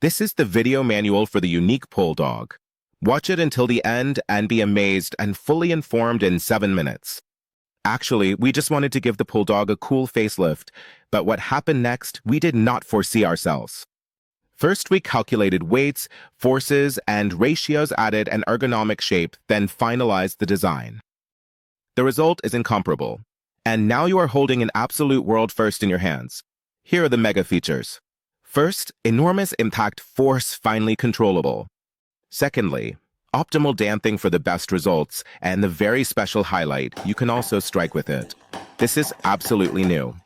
This is the video manual for the unique PullDog. Watch it until the end and be amazed and fully informed in 7 minutes. Actually, we just wanted to give the PullDog a cool facelift, but what happened next, we did not foresee ourselves. First, we calculated weights, forces, and ratios, added an ergonomic shape, then finalized the design. The result is incomparable, and now you are holding an absolute world first in your hands. Here are the mega features. First, enormous impact force finely controllable. Secondly, optimal damping for the best results, and the very special highlight, you can also strike with it. This is absolutely new.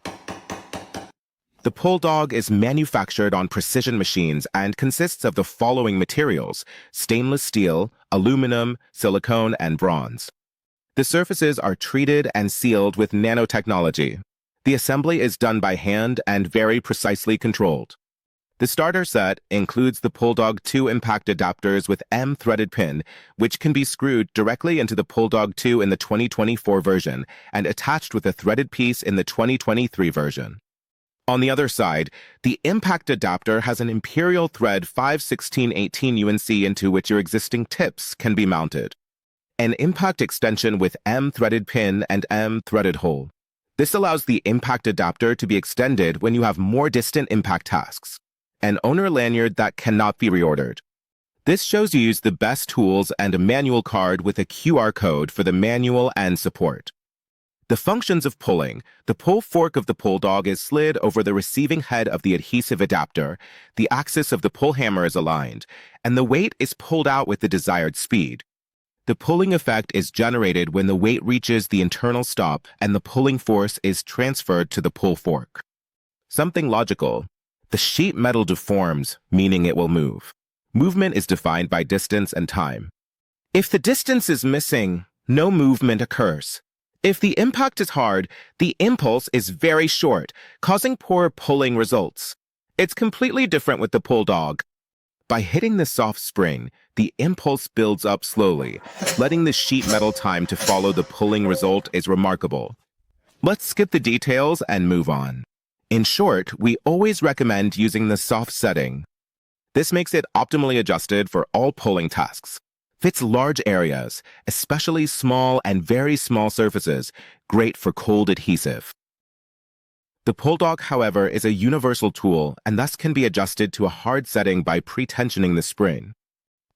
The PullDog is manufactured on precision machines and consists of the following materials: stainless steel, aluminum, silicone, and bronze. The surfaces are treated and sealed with nanotechnology. The assembly is done by hand and very precisely controlled. The starter set includes the PullDog II impact adapters with M-threaded pin, which can be screwed directly into the PullDog II in the 2024 version and attached with a threaded piece in the 2023 version. On the other side, the impact adapter has an Imperial thread 5/16/18 UNC into which your existing tips can be mounted. An impact extension with M-threaded pin and M-threaded hole. This allows the impact adapter to be extended when you have more distant impact tasks. An owner lanyard that cannot be reordered. This shows you use the best tools and a manual card with a QR code for the manual and support. The functions of pulling. The pull fork of the PullDog is slid over the receiving head of the adhesive adapter, the axis of the pull hammer is aligned, and the weight is pulled out with the desired speed. The pulling effect is generated when the weight reaches the internal stop and the pulling force is transferred to the pull fork. Something logical. The sheet metal deforms, meaning it will move. Movement is defined by distance and time. If the distance is missing, no movement occurs. If the impact is hard, the impulse is very short, causing poor pulling results. It's completely different with the PullDog. By hitting the soft spring, the impulse builds up slowly. Letting the sheet metal time to follow the pulling result is remarkable. Let's skip the details and move on. In short, we always recommend using the soft setting. This makes it optimally adjusted for all pulling tasks. Fits large areas, especially small and very small surfaces, great for cold adhesive. The PullDog, however, is a universal tool and thus can be adjusted to a hard setting by pre-tensioning the spring.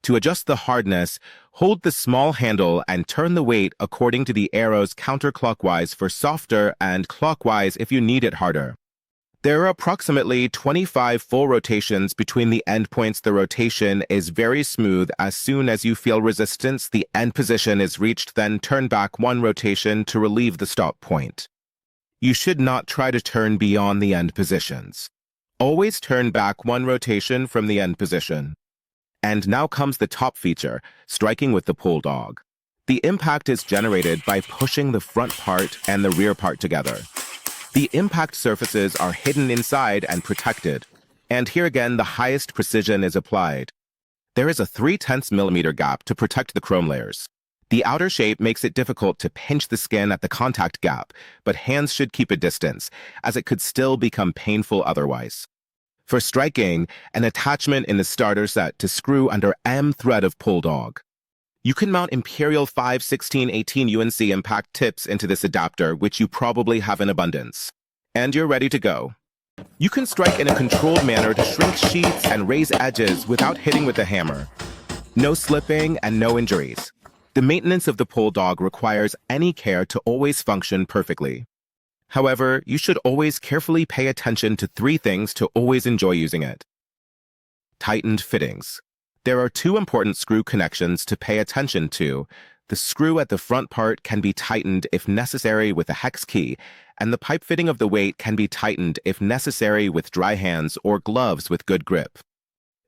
To adjust the hardness, hold the small handle and turn the weight according to the arrows counterclockwise for softer and clockwise if you need it harder. There are approximately 25 full rotations between the endpoints. The rotation is very smooth. As soon as you feel resistance, the end position is reached, then turn back 1 rotation to relieve the stop point. You should not try to turn beyond the end positions. Always turn back 1 rotation from the end position. And now comes the top feature, striking with the PullDog. The impact is generated by pushing the front part and the rear part together. The impact surfaces are hidden inside and protected, and here again the highest precision is applied. There is a 0.3 mm gap to protect the chrome layers. The outer shape makes it difficult to pinch the skin at the contact gap, but hands should keep a distance, as it could still become painful otherwise. For striking, an attachment in the starter set to screw under M thread of PullDog. You can mount Imperial 5/16/18 UNC impact tips into this adapter, which you probably have in abundance. And you're ready to go. You can strike in a controlled manner to shrink sheets and raise edges without hitting with the hammer. No slipping and no injuries. The maintenance of the PullDog requires any care to always function perfectly. However, you should always carefully pay attention to 3 things to always enjoy using it. Tightened fittings. There are 2 important screw connections to pay attention to. The screw at the front part can be tightened if necessary with a hex key, and the pipe fitting of the weight can be tightened if necessary with dry hands or gloves with good grip.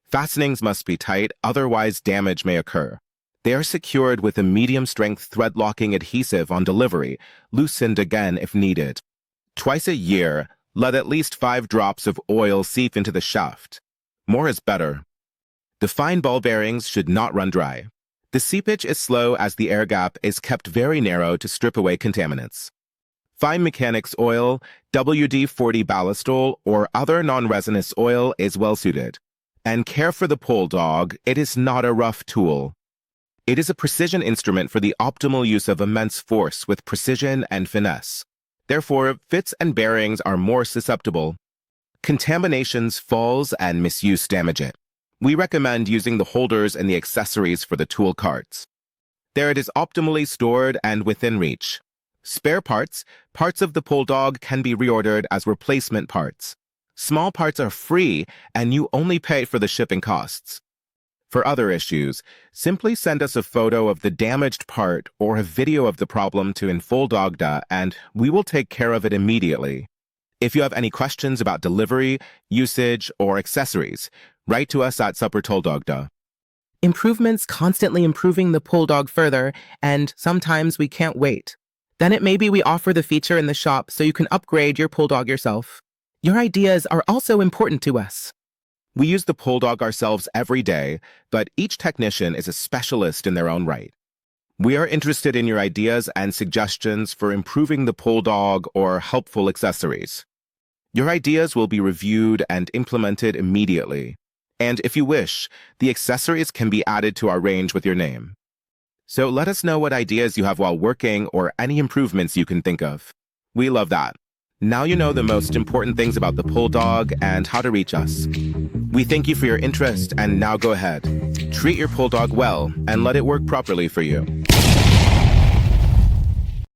Fastenings must be tight, otherwise damage may occur. They are secured with a medium-strength thread-locking adhesive on delivery, loosened again if needed. Twice a year, let at least 5 drops of oil seep into the shaft. More is better. The fine ball bearings should not run dry. The seepage is slow as the air gap is kept very narrow to strip away contaminants. Fine mechanics oil, WD-40 ballast oil, or other non-resinous oil is well suited. And care for the PullDog, it is not a rough tool. It is a precision instrument for the optimal use of immense force with precision and finesse. Therefore, fits and bearings are more susceptible. Contaminations, falls, and misuse damage it. We recommend using the holders and the accessories for the tool carts. There it is optimally stored and within reach. Spare parts, parts of the PullDog can be reordered as replacement parts. Small parts are free, and you only pay for the shipping costs. For other issues, simply send us a photo of the damaged part or a video of the problem to PullDog II, and we will take care of it immediately. If you have any questions about delivery, usage, or accessories, write to us at PullDog II. Improvements constantly improving the PullDog further, and sometimes we can't wait. Then it may be we offer the feature in the shop so you can upgrade your PullDog yourself. Your ideas are also important to us. We use the PullDog ourselves every day, but each technician is a specialist in their own right. We are interested in your ideas and suggestions for improving the PullDog or helpful accessories. Your ideas will be reviewed and implemented immediately. And if you wish, the accessories can be added to our range with your name. So let us know what ideas you have while working or any improvements you can think of. We love that. Now you know the most important things about the PullDog and how to reach us. We thank you for your interest, and now go ahead. Treat your PullDog well and let it work properly for you.